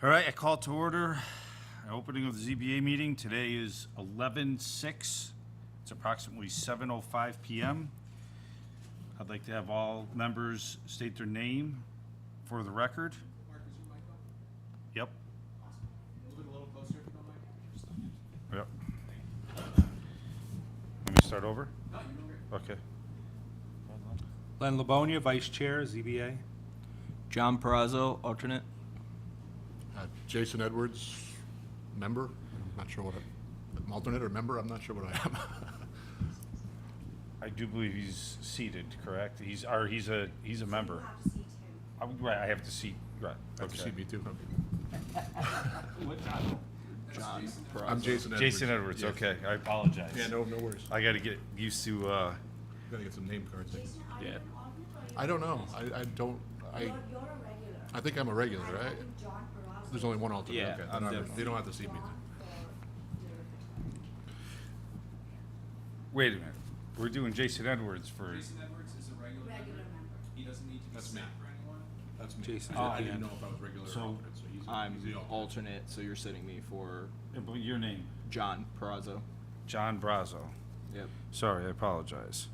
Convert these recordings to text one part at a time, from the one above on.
All right, I call to order an opening of the ZBA meeting. Today is 11/6. It's approximately 7:05 PM. I'd like to have all members state their name for the record. Mark, is your mic on? Yep, Awesome. Move it a little closer if you don't mind. Just on it. yep. Let me start over? No, you're doing great. Okay. Len Livonia, Vice Chair, ZBA. John Perazzo, alternate. Jason Edwards, member. I'm not sure what I'm alternate or member. I'm not sure what I am. I do believe he's seated, correct? He's a member. have to seat him. Right, I have to seat, right. Have to see me too. John Perazzo. I'm Jason Edwards. Jason Edwards, Yes. okay, I apologize. Yeah, no worries. I gotta get used to, Gotta get some name cards. Jason, are you Yeah. an alternate or I don't know. I don't. you're a regular? I think I'm a regular, I right? think John Perazzo There's only one alternate. Yeah, Okay. I'm definitely- They don't have to see me. John for your- wait a minute, we're doing Jason Edwards for, Jason Edwards is a regular member. Regular member. He doesn't need to be That's me. sat for anyone. That's me. Jason. I Oh, didn't yeah. know if I was regular So- or alternate, so he's I'm the alternate. alternate, so you're sitting me for your name, John Perazzo. John Brazo. Yep. Sorry, I apologize.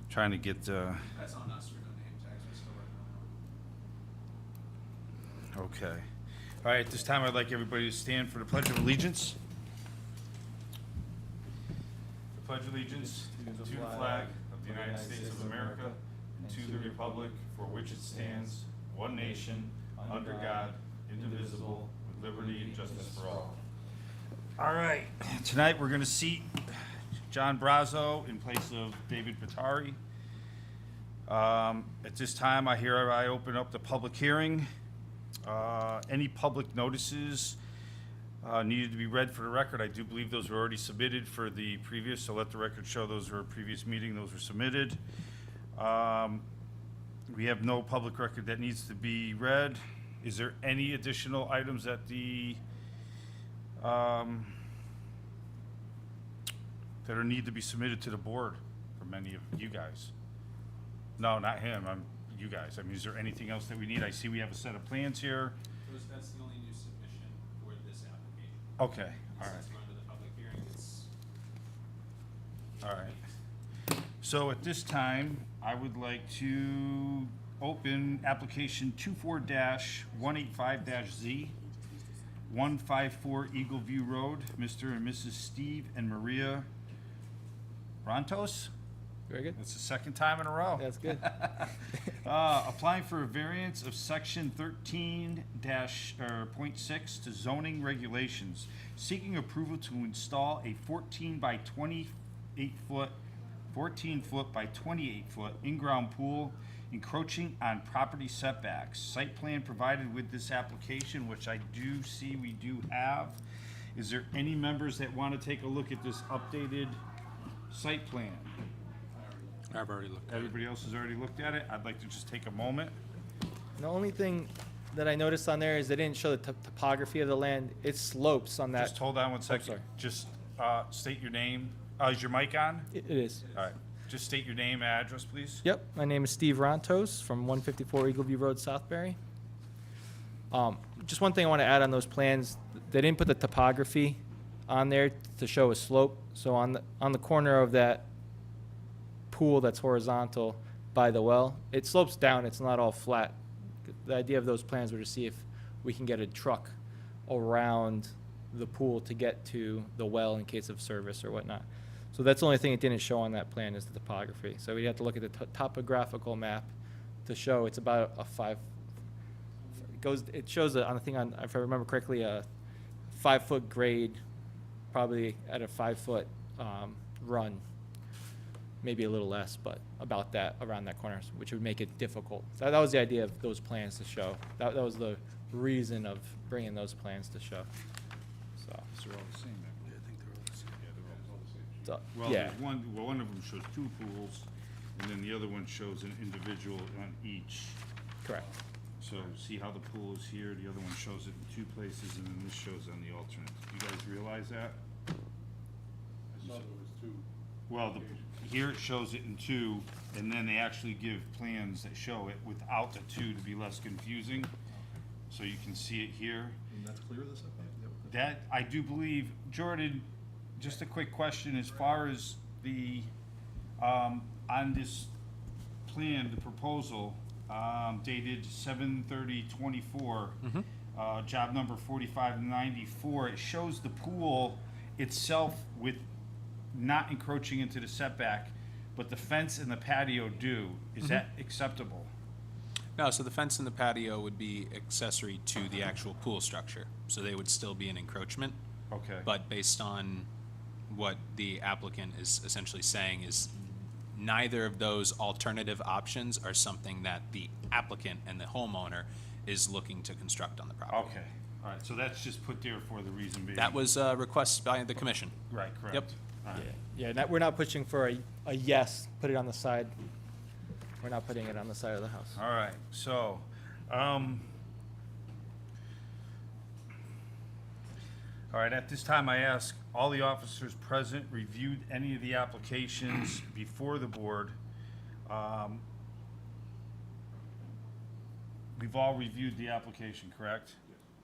Trying to get, That's on us for no name tags. We're still working on that. okay. All right, at this time, I'd like everybody to stand for the Pledge of Allegiance. The Pledge of Allegiance to the flag of the United States of America and to the republic for which it stands, one nation, under God, indivisible, with liberty and justice for all. All right, tonight we're gonna seat John Brazo in place of David Patari. At this time, I open up the public hearing. Any public notices needed to be read for the record. I do believe those were already submitted for the previous, so let the record show those were a previous meeting, those were submitted. We have no public record that needs to be read. Is there any additional items that that are need to be submitted to the board from any of you guys? No, not him, you guys. I mean, is there anything else that we need? I see we have a set of plans here. That's the only new submission for this application. Okay, all right, Since we're under the public hearing, it's all right. So at this time, I would like to open application 24-185-Z, 154 Eagle View Road, Mr. and Mrs. Steve and Maria Rontos? Very good. That's the second time in a row. That's good. Applying for a variance of section 13-.6 to zoning regulations, seeking approval to install a 14 by 28 foot, 14 foot by 28 foot in-ground pool encroaching on property setbacks. Site plan provided with this application, which I do see we do have. Is there any members that want to take a look at this updated site plan? I've already looked at it. Everybody else has already looked at it. I'd like to just take a moment. The only thing that I noticed on there is they didn't show the topography of the land. It slopes on that. Just hold on one second. sorry. Just state your name. Is your mic on? It is. All right. Just state your name and address, please. Yep, my name is Steve Rontos from 154 Eagle View Road, Southbury. Just one thing I want to add on those plans, they didn't put the topography on there to show a slope. So on the corner of that pool that's horizontal by the well, it slopes down, it's not all flat. The idea of those plans were to see if we can get a truck around the pool to get to the well in case of service or whatnot. So that's the only thing it didn't show on that plan is the topography. So we'd have to look at the topographical map to show it's about a it shows on the thing on, if I remember correctly, a 5-foot grade, probably at a 5-foot run, maybe a little less, but about that, around that corner, which would make it difficult. So that was the idea of those plans to show. That was the reason of bringing those plans to show. So, They're all the same, I believe. I think they're all the same. Yeah, they're all the same. so, Well, yeah, there's one of them shows 2 pools, and then the other one shows an individual on each. correct. So see how the pool is here, the other one shows it in 2 places, and then this shows on the alternate. You guys realize that? Well, here it shows it in 2, and then they actually give plans that show it without the 2 to be less confusing. So you can see it here. And that's clear, the setback? That, I do believe, Jordan, just a quick question, as far as the, on this plan, the proposal, dated 7/30/24, job number 4594, it shows the pool itself with not encroaching into the setback, but the fence and the patio do. Is that acceptable? No, so the fence and the patio would be accessory to the actual pool structure, so they would still be an encroachment. Okay. But based on what the applicant is essentially saying is neither of those alternative options are something that the applicant and the homeowner is looking to construct on the property. Okay, all right, so that's just put there for the reason being. That was a request by the commission. Right, correct. Yep. All right. Yeah, we're not pushing for a yes, put it on the side. We're not putting it on the side of the house. All right, so, all right, at this time, I ask all the officers present reviewed any of the applications before the board. We've all reviewed the application, correct?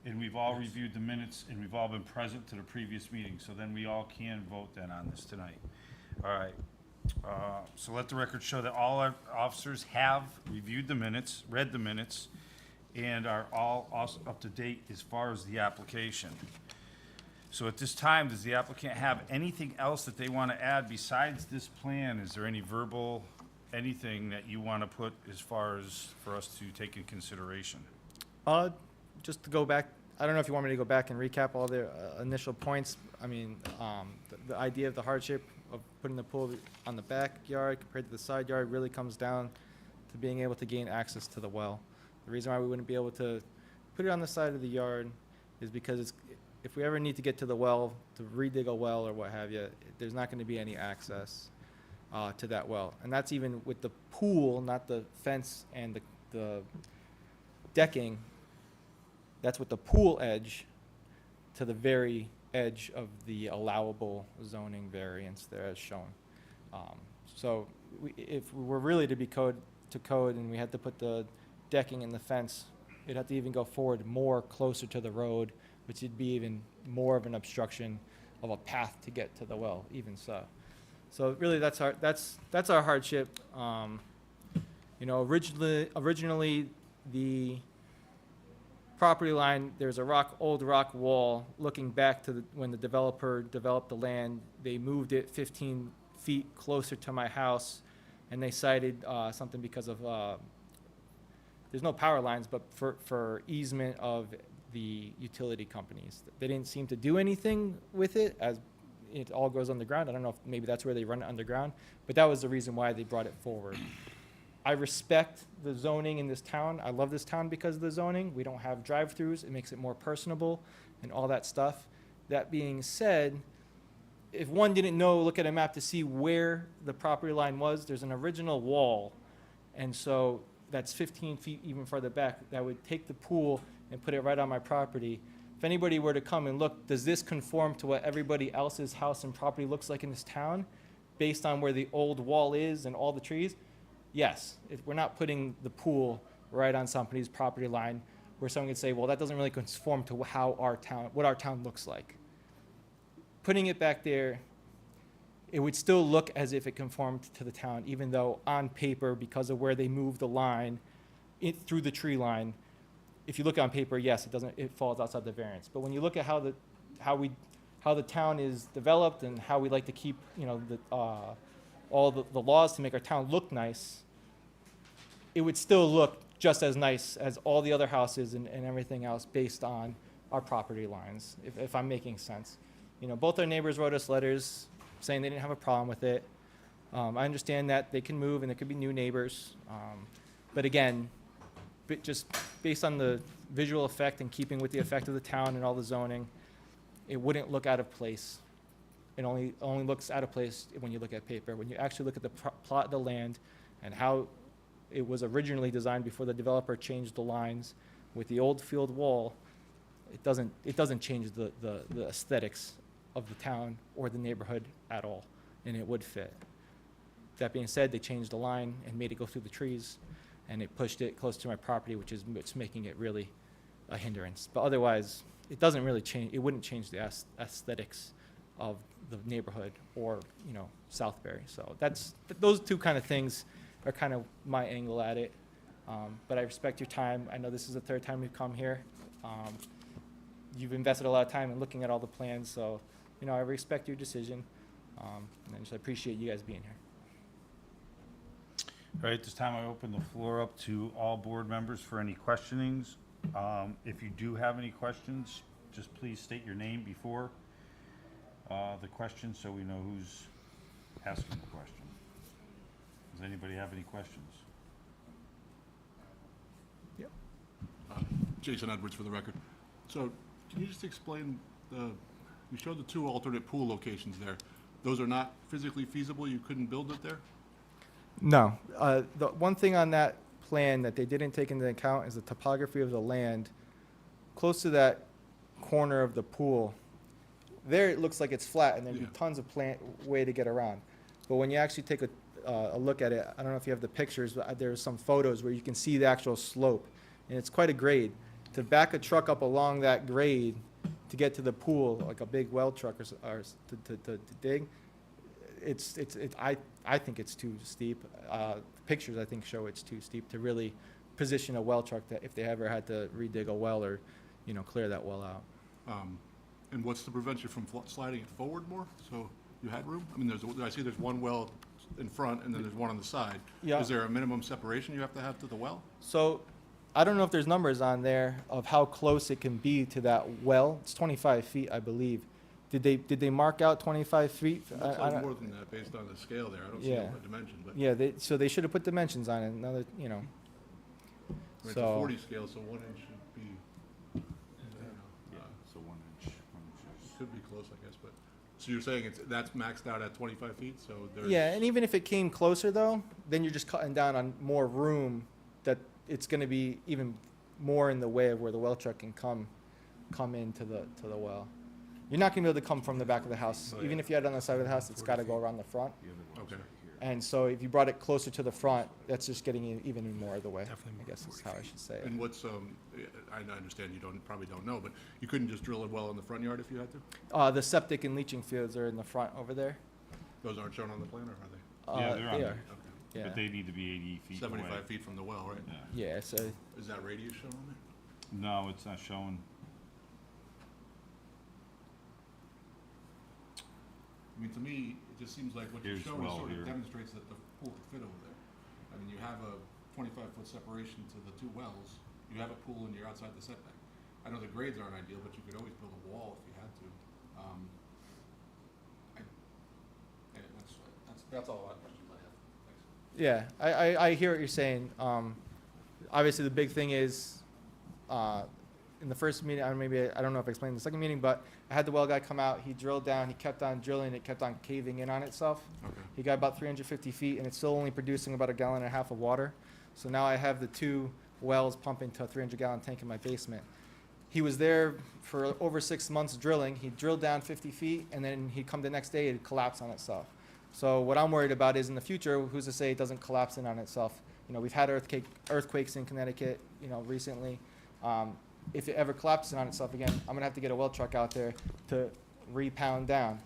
And we've all reviewed the minutes, and we've all been present to the previous meeting, so then we all can vote then on this tonight. All right, so let the record show that all our officers have reviewed the minutes, read the minutes, and are all also up to date as far as the application. So at this time, does the applicant have anything else that they want to add besides this plan? Is there any verbal, anything that you want to put as far as for us to take in consideration? Just to go back, I don't know if you want me to go back and recap all the initial points. I mean, the idea of the hardship of putting the pool on the backyard compared to the side yard really comes down to being able to gain access to the well. The reason why we wouldn't be able to put it on the side of the yard is because if we ever need to get to the well, to redig a well or what have you, there's not going to be any access to that well. And that's even with the pool, not the fence and the decking. That's with the pool edge to the very edge of the allowable zoning variance there as shown. So if we were really to be code and we had to put the decking and the fence, it'd have to even go forward more closer to the road, which would be even more of an obstruction of a path to get to the well, even so. So really, that's our hardship. You know, originally the property line, there's a old rock wall looking back to when the developer developed the land. They moved it 15 feet closer to my house, and they cited something because of there's no power lines, but for easement of the utility companies. They didn't seem to do anything with it as it all goes underground. I don't know if maybe that's where they run it underground, but that was the reason why they brought it forward. I respect the zoning in this town. I love this town because of the zoning. We don't have drive-throughs. It makes it more personable and all that stuff. That being said, if one didn't know, look at a map to see where the property line was, there's an original wall. And so that's 15 feet even further back. That would take the pool and put it right on my property. If anybody were to come and look, does this conform to what everybody else's house and property looks like in this town based on where the old wall is and all the trees? Yes. We're not putting the pool right on somebody's property line where someone could say, well, that doesn't really conform to what our town looks like. Putting it back there, it would still look as if it conformed to the town, even though on paper, because of where they moved the line through the tree line, if you look on paper, yes, it falls outside the variance. But when you look at how the town is developed and how we like to keep, you know, all the laws to make our town look nice, it would still look just as nice as all the other houses and everything else based on our property lines, if I'm making sense. You know, both our neighbors wrote us letters saying they didn't have a problem with it. I understand that they can move and there could be new neighbors. But again, just based on the visual effect and keeping with the effect of the town and all the zoning, it wouldn't look out of place. It only looks out of place when you look at paper. When you actually look at the plot of the land and how it was originally designed before the developer changed the lines with the old field wall, it doesn't change the aesthetics of the town or the neighborhood at all, and it would fit. That being said, they changed the line and made it go through the trees, and it pushed it close to my property, which is making it really a hindrance. But otherwise, it doesn't really change, it wouldn't change the aesthetics of the neighborhood or, you know, Southbury. So those two kind of things are kind of my angle at it. But I respect your time. I know this is the third time you've come here. You've invested a lot of time in looking at all the plans, so, you know, I respect your decision. And I just appreciate you guys being here. All right, at this time, I open the floor up to all board members for any questionings. If you do have any questions, just please state your name before the question so we know who's asking the question. Does anybody have any questions? Jason Edwards for the record. So can you just explain you showed the two alternate pool locations there. Those are not physically feasible? You couldn't build it there? No. The one thing on that plan that they didn't take into account is the topography of the land. Close to that corner of the pool, there it looks like it's flat and there'd be Yeah. tons of way to get around. But when you actually take a look at it, I don't know if you have the pictures, but there's some photos where you can see the actual slope. And it's quite a grade. To back a truck up along that grade to get to the pool, like a big well truck or to dig, I think it's too steep. Pictures, I think, show it's too steep to really position a well truck that if they ever had to redig a well or, you know, clear that well out. And what's to prevent you from sliding it forward more? So you had room? I mean, I see there's one well in front and then there's one on the side. Yeah. Is there a minimum separation you have to the well? So I don't know if there's numbers on there of how close it can be to that well. It's 25 feet, I believe. Did they mark out 25 feet? It looks like more than that based on the scale there. I don't see Yeah. a dimension, but Yeah, so they should have put dimensions on it. Another, you know. it's a So 40 scale, so 1 inch should be, So 1 inch. could be close, I guess, but, so you're saying that's maxed out at 25 feet, so there's. yeah, and even if it came closer though, then you're just cutting down on more room that it's going to be even more in the way of where the well truck can come into the well. You're not going to be able to come from the back of the house. Oh, Even yeah. if you had it on the side of the house, it's got to go around the front. Okay. And so if you brought it closer to the front, that's just getting you even more of the way. Definitely I guess is how I should say it. And what's, I understand you probably don't know, but you couldn't just drill a well in the front yard if you had to? The septic and leaching fields are in the front over there. Those aren't shown on the plan, or are they? Yeah, they're on They there. are. Okay. Yeah. But they need to be 80 feet away. 75 feet from the well, right? Yeah. Yeah. So Is that radius shown on there? No, it's not showing. I mean, to me, it just seems like what you're Here's showing well sort of here. demonstrates that the pool could fit over there. I mean, you have a 25-foot separation to the two wells, you have a pool and you're outside the setback. I know the grades aren't ideal, but you could always build a wall if you had to. That's all I questions I have. Thanks. yeah, I hear what you're saying. Obviously, the big thing is, in the first meeting, I don't know if I explained in the second meeting, but I had the well guy come out. He drilled down. He kept on drilling. It kept on caving in on itself. Okay. He got about 350 feet, and it's still only producing about 1.5 gallons of water. So now I have the two wells pumping to a 300-gallon tank in my basement. He was there for over 6 months drilling. He drilled down 50 feet, and then he'd come the next day, it'd collapse on itself. So what I'm worried about is in the future, who's to say it doesn't collapse in on itself? You know, we've had earthquakes in Connecticut, you know, recently. If it ever collapses on itself again, I'm gonna have to get a well truck out there to repound down.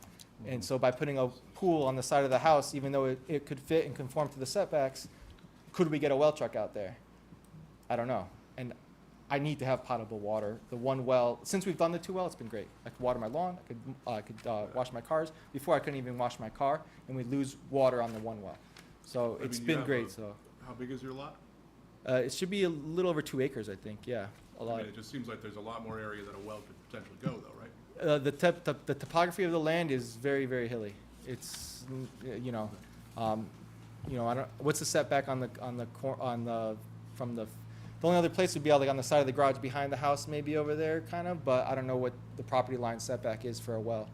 And so by putting a pool on the side of the house, even though it could fit and conform to the setbacks, could we get a well truck out there? I don't know. And I need to have potable water. The one well, since we've done the two wells, it's been great. I could water my lawn, I could wash my cars. Before I couldn't even wash my car, and we'd lose water on the one well. So I it's mean, you been have great, so. How big is your lot? It should be a little over 2 acres, I think, yeah, a I lot. mean, it just seems like there's a lot more area that a well could potentially go, though, right? The topography of the land is very, very hilly. It's, you know, I don't, what's the setback from the only other place would be like on the side of the garage behind the house, maybe over there, kind of, but I don't know what the property line setback is for a well.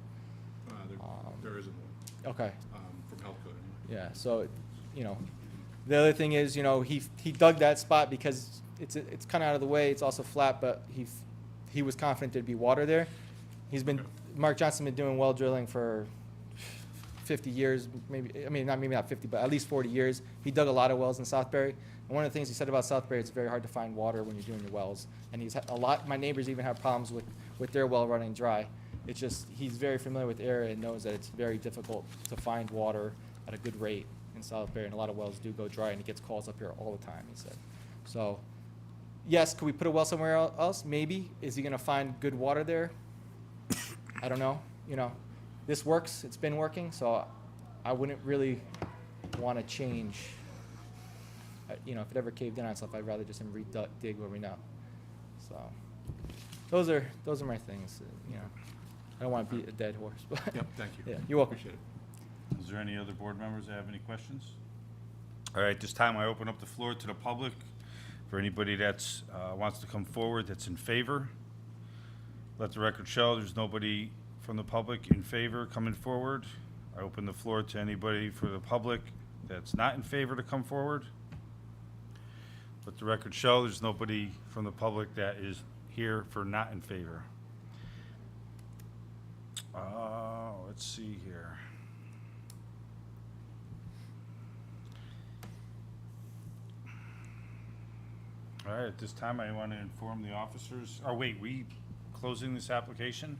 There isn't one, Okay, from health code anyway. yeah, so, you know, the other thing is, you know, he dug that spot because it's kind of out of the way, it's also flat, but he was confident there'd be water there. He's been, Okay. Mark Johnson been doing well drilling for 50 years, maybe, I mean, maybe not 50, but at least 40 years. He dug a lot of wells in Southbury. And one of the things he said about Southbury, it's very hard to find water when you're doing your wells. And he's had a lot, my neighbors even have problems with their well running dry. It's just, he's very familiar with the area and knows that it's very difficult to find water at a good rate in Southbury. And a lot of wells do go dry, and he gets calls up here all the time, he said. So, yes, could we put a well somewhere else? Maybe. Is he gonna find good water there? I don't know. You know, this works, it's been working, so I wouldn't really wanna change. You know, if it ever caved in on itself, I'd rather just him dig where we know. So, those are my things, you know. I don't wanna beat a dead horse, but. Yep, thank you. Yeah, you're welcome. Appreciate it. Is there any other board members that have any questions? All right, this time I open up the floor to the public for anybody that's, wants to come forward that's in favor. Let the record show there's nobody from the public in favor coming forward. I open the floor to anybody for the public that's not in favor to come forward. Let the record show there's nobody from the public that is here for not in favor. Let's see here. All right, at this time, I want to inform the officers, oh, wait, we closing this application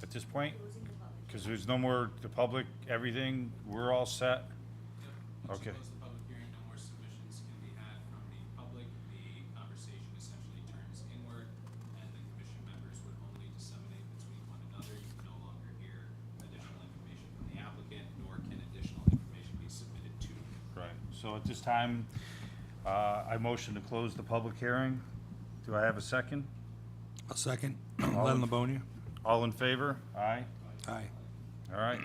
at this point? Closing the public. Because there's no more, the public, everything, we're all set? Once you Okay. close the public hearing, no more submissions can be had from the public. The conversation essentially turns inward, and the commission members would only disseminate between one another. You can no longer hear additional information from the applicant, nor can additional information be submitted to you. Right, so at this time, I motion to close the public hearing. Do I have a second? A second. All Len in- Livonia? All in favor? Aye? Aye. All right.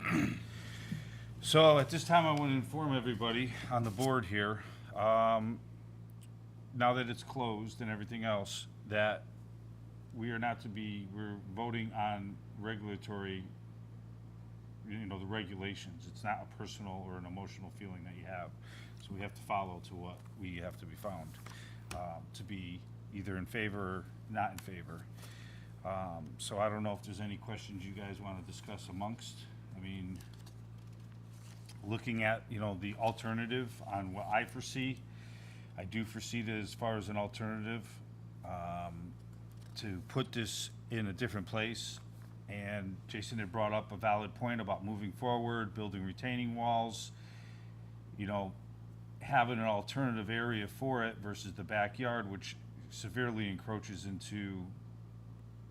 So at this time, I want to inform everybody on the board here, now that it's closed and everything else, that we're voting on regulatory, you know, the regulations. It's not a personal or an emotional feeling that you have. So we have to follow to what we have to be found, to be either in favor or not in favor. So I don't know if there's any questions you guys want to discuss amongst. I mean, looking at, you know, the alternative on what I foresee, I do foresee that as far as an alternative, to put this in a different place. And Jason had brought up a valid point about moving forward, building retaining walls, you know, having an alternative area for it versus the backyard, which severely encroaches into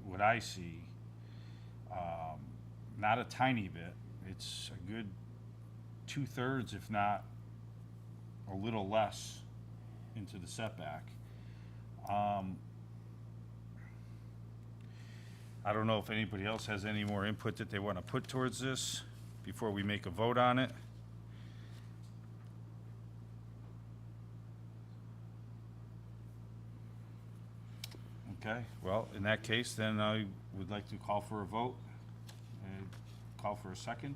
what I see. Not a tiny bit, it's a good 2/3, if not a little less, into the setback. I don't know if anybody else has any more input that they want to put towards this before we make a vote on it. Okay, well, in that case, then I would like to call for a vote. Call for a second.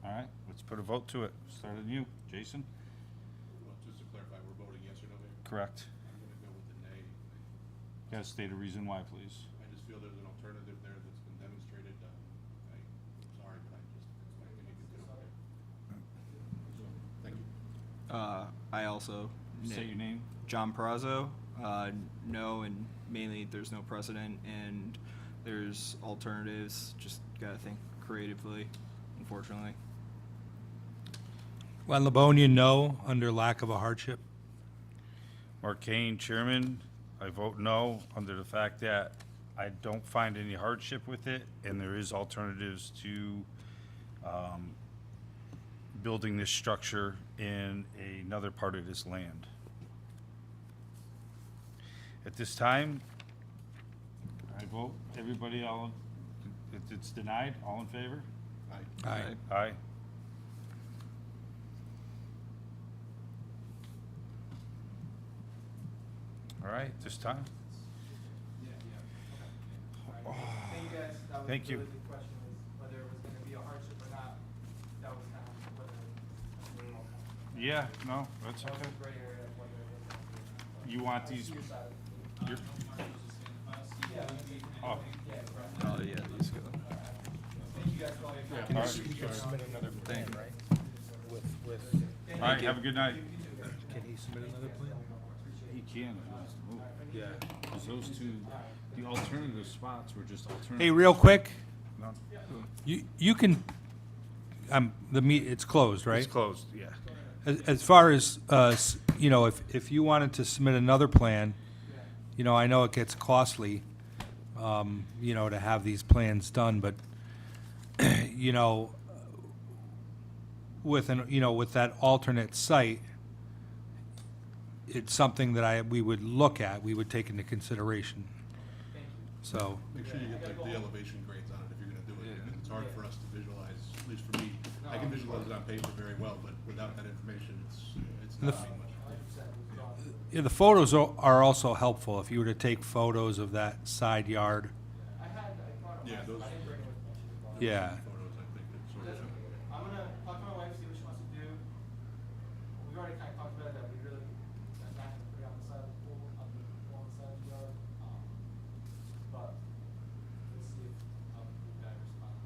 All right, let's put a vote to it. Start with you, Jason. Well, just to clarify, we're voting yes or no here? Correct. I'm gonna go with the nay. Gotta state a reason why, please. I just feel there's an alternative there that's been demonstrated. I'm sorry, but it's my opinion to do it. So, thank you. I also, Say your name. John Perazzo, no, and mainly there's no precedent and there's alternatives, just gotta think creatively, unfortunately. Len Livonia, no, under lack of a hardship. Mark Kane, Chairman. I vote no under the fact that I don't find any hardship with it, and there is alternatives to building this structure in another part of this land. At this time, I vote everybody all, if it's denied, all in favor? Aye. Aye. All right, this time? Thank you guys. That was Thank you. really the question was whether it was gonna be a hardship or not. That was kind of whether, that's where it all comes from. Yeah, no, that's That was okay. a gray area of whether it is or not. You want these, Your side of it. you're, Yeah, oh, yeah, right. Oh, yeah, these go. Thank you Can you submit another plan, right? With, All right, have a good night. can he submit another plan? He can if he wants to move. Yeah. Because those two, the alternative spots were just alternative. Hey, real quick, No, you can, it's closed, right? It's closed, yeah. As far as, you know, if you wanted to submit another plan, you know, I know it gets costly, you know, to have these plans done, but, you know, with with that alternate site, it's something that we would look at, we would take into consideration. So, Make sure you get the elevation grades on it if you're gonna do it. It's hard for us to visualize, at least for me. I can visualize it on paper very well, but without that information, it's The not f- mean much. yeah, the photos are also helpful, if you were to take photos of that side yard. Yeah, those Yeah, photos, I think, it's sort of. I'm gonna talk to my wife, see what she wants to do. We've already kind of talked about it, that we really, not gonna put it on the side of the pool, on the side of the yard. But we'll see if, the guy responds.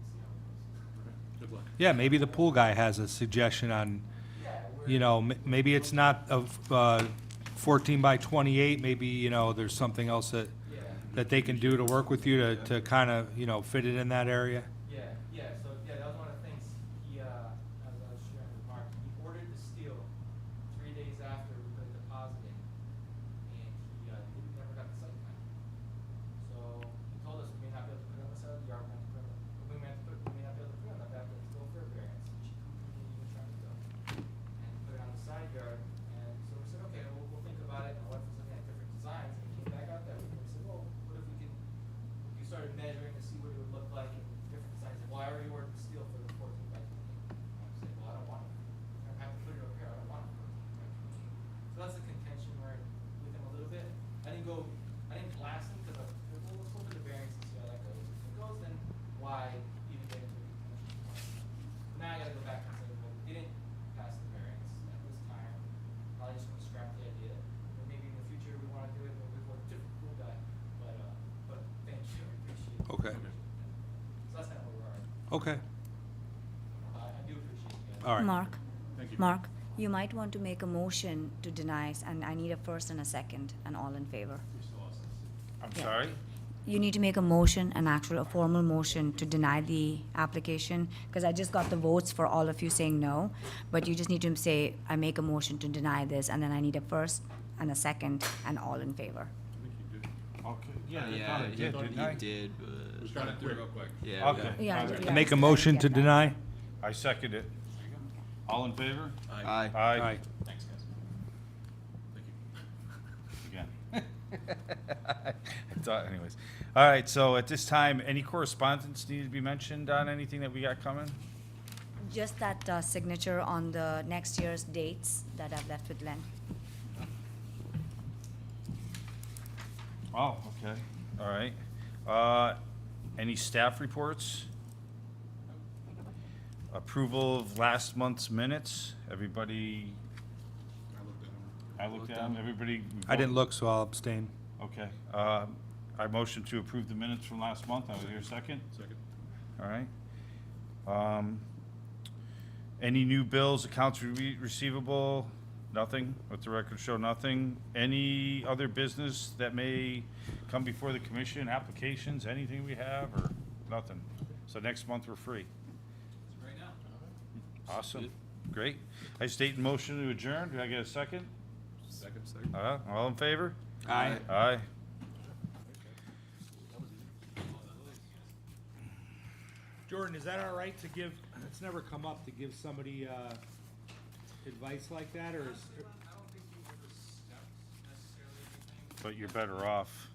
See how it goes. Good luck. yeah, maybe the pool guy has a suggestion on, you know, maybe it's not of 14 by 28, maybe, you know, there's something else that they can do to work with you to kind of, you know, fit it in that area. Yeah, so, that was one of the things, he, as I was sharing with Mark, he ordered the steel 3 days after we put a deposit in, and he, never got the site plan. So, he told us we may not be able to put it on the side of the yard, we may not be able to put it on the back, but it's still fair variance, which he couldn't even try to do. And put it on the side yard, and so we said, okay, we'll think about it, and my wife was looking at different designs, and we came back out that week, and we said, well, what if we started measuring to see what it would look like in different designs. Well, I already ordered the steel for the 14 by 28. I said, well, I don't want it. I have to put it over here. I don't want it 14 by 28. So that's the contention we're with him a little bit. I didn't blast him because we'll look over the variance and see how that goes. If it goes, then why even get into the contention part? Now I gotta go back and say, well, we didn't pass the variance at this time. Probably just gonna scrap the idea. Or maybe in the future we wanna do it, maybe we'll work a different pool guy. But thank you, I appreciate it. Okay. So that's kind of where we are. Okay, I do appreciate it. all right. Mark, Thank you. Mark, you might want to make a motion to deny, and I need a first and a second, and all in favor. I'm Yeah. sorry? You need to make a motion, a formal motion to deny the application, because I just got the votes for all of you saying no, but you just need to say, I make a motion to deny this, and then I need a first and a second, and all in favor. Okay, yeah, I Yeah, thought I did, didn't I? he did, but, Just trying to do it real quick. yeah. Okay. Yeah, all right. yeah. Make a motion to Get that. deny? I second it. All in favor? Aye. Aye. Thanks, guys. Thank you. Again. I thought, anyways. All right, so at this time, any correspondence need to be mentioned on anything that we got coming? Just that signature on the next year's dates that I've left with Len. Oh, okay, all right. Any staff reports? Approval of last month's minutes, everybody, I looked at them. I looked at them, everybody? I didn't look, so I'll abstain. Okay, I motion to approve the minutes from last month, I was here second, Second. all right. Any new bills, accounts receivable, nothing, let the record show nothing. Any other business that may come before the commission, applications, anything we have, or nothing? So next month, we're free. Right now. Awesome, great. I state in motion to adjourn, do I get a second? Second. All in favor? Aye. Aye. Jordan, is that all right to give, it's never come up to give somebody, advice like that, or is? I don't think these are the steps necessarily, anything. But you're better off.